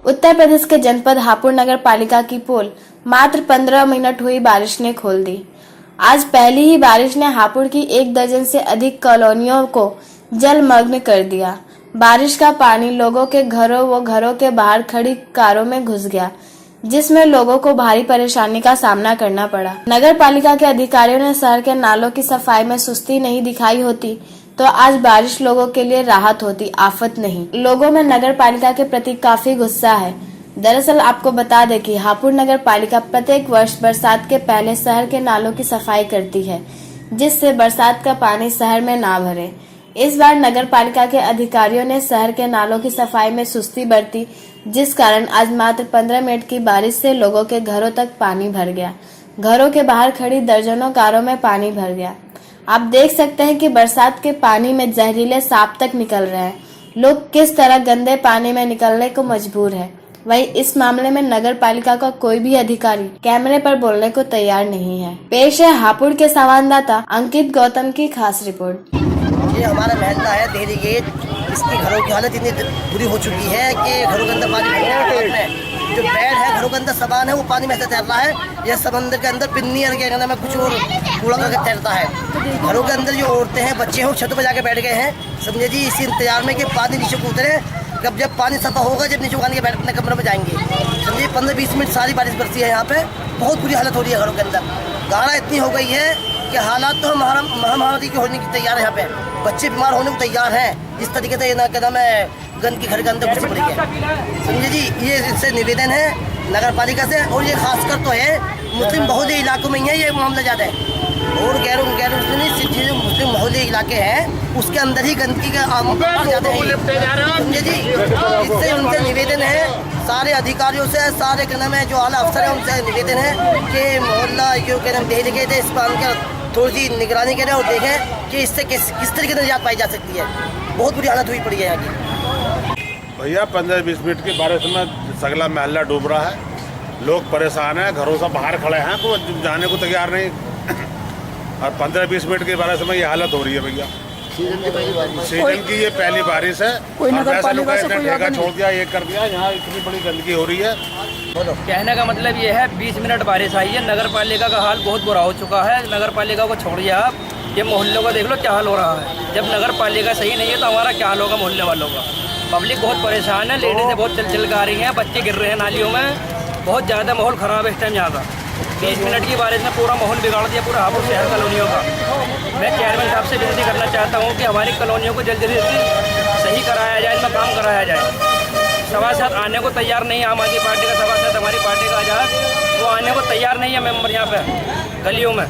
उत्तर प्रदेश के जनपद हापुड़ नगर पालिका की पोल मात्र 15 मिनट हुई बारिश ने खोल दी। आज पहली ही बारिश ने हापुड़ की 1 दर्जन से अधिक कॉलोनियों को जलमग्न कर दिया। बारिश का पानी लोगों के घरों व घरों के बाहर खड़ी कारों में घुस गया, जिसमें लोगों को भारी परेशानी का सामना करना पड़ा। नगर पालिका के अधिकारियों ने शहर के नालों की सफाई में सुस्ती नहीं दिखाई होती तो आज बारिश लोगों के लिए राहत होती, आफत नहीं। लोगों में नगर पालिका के प्रति काफी गुस्सा है। दरअसल आपको बता दें कि हापुड़ नगर पालिका प्रत्येक वर्ष बरसात के पहले शहर के नालों की सफाई करती है, जिससे बरसात का पानी शहर में ना भरे। इस बार नगर पालिका के अधिकारियों ने शहर के नालों की सफाई में सुस्ती बरती, जिस कारण आज मात्र 15 मिनट की बारिश से लोगों के घरों तक पानी भर गया। घरों के बाहर खड़ी दर्जनों कारों में पानी भर गया। आप देख सकते हैं कि बरसात के पानी में जहरीले सांप तक निकल रहे हैं। लोग किस तरह गंदे पानी में निकलने को मजबूर है। वहीं इस मामले में नगर पालिका का कोई भी अधिकारी कैमरे पर बोलने को तैयार नहीं है। पेश है हापुड़ के संवाददाता अंकित गौतम की खास रिपोर्ट। ये हमारा मोहल्ला है देहरी गेट। इसकी घरों की हालत इतनी बुरी हो चुकी है कि घरों के अंदर पानी भर गया। जो बेड है, घरों के अंदर सामान है, वो पानी में से तैर रहा है। यह समंदर के अंदर पिन्नी और क्या कहना में कुछ और कूड़ा करके तैरता है। घरों के अंदर जो औरतें हैं, बच्चे हैं, छतों पर जाके बैठ गए हैं, समझे जी, इसी इंतजार में कि पानी नीचे को उतरे। कब जब पानी सफा होगा, जब नीचे उगाने के बैठ अपने कमरे में जाएंगे। समझिए 15-20 मिनट सारी बारिश बरसी है यहाँ पे। बहुत बुरी हालत हो रही है घरों के अंदर। गाढ़ा इतनी हो गई है कि हालात तो महामारी के होने की तैयार है। यहाँ पे बच्चे बीमार होने को तैयार हैं। इस तरीके से ना कहना मैं गंदगी घर के अंदर घुस पड़ी है। समझे जी, ये इससे निवेदन है नगर पालिका से। और ये खासकर तो है मुस्लिम बहुल्य इलाकों में ही है ये मामला ज़्यादा है। और गैर मुस्लिम जो मुस्लिम बहुल्य इलाके हैं उसके अंदर ही गंदगी का ज़्यादा है। समझे जी, इससे उनसे निवेदन है, सारे अधिकारियों से, सारे क्या नाम है जो आला अफसर है उनसे निवेदन है कि मोहल्ला जो क्या नाम देहरी गए थे, इस पर उनका थोड़ी सी निगरानी करें और देखें कि इससे किस तरीके से निजात पाई जा सकती है। बहुत बुरी हालत हुई पड़ी है यहाँ की। भैया 15-20 मिनट की बारिश में सगला मोहल्ला डूब रहा है। लोग परेशान हैं, घरों से बाहर खड़े हैं, कोई जाने को तैयार नहीं। और 15-20 मिनट की बारिश में ये हालत हो रही है भैया। सीजन की ये पहली बारिश है। कोई नगर पालिका से कोई ठेका छोड़ दिया, ये कर दिया, यहाँ इतनी बड़ी गंदगी हो रही है। कहने का मतलब ये है 20 मिनट बारिश आई है। नगर पालिका का हाल बहुत बुरा हो चुका है। नगर पालिका को छोड़िए आप, ये मोहल्लों का देख लो क्या हाल हो रहा है। जब नगर पालिका सही नहीं है तो हमारा क्या हाल होगा मोहल्ले वालों का। पब्लिक बहुत परेशान है, लेडीज़ें बहुत चल आ रही हैं, बच्चे गिर रहे हैं नालियों में। बहुत ज़्यादा माहौल ख़राब है इस टाइम यहाँ का। 20 मिनट की बारिश ने पूरा माहौल बिगाड़ दिया, पूरा हापुड़ शहर कॉलोनियों का। मैं चेयरमैन साहब से विनती करना चाहता हूँ कि हमारी कॉलोनियों को जल्दी से सही कराया जाए, इनका काम कराया जाए। सभासद आने को तैयार नहीं है। आम आदमी पार्टी का सभासद हमारी पार्टी का आजाद, वो आने को तैयार नहीं है मेंबर यहाँ पे गलियों में।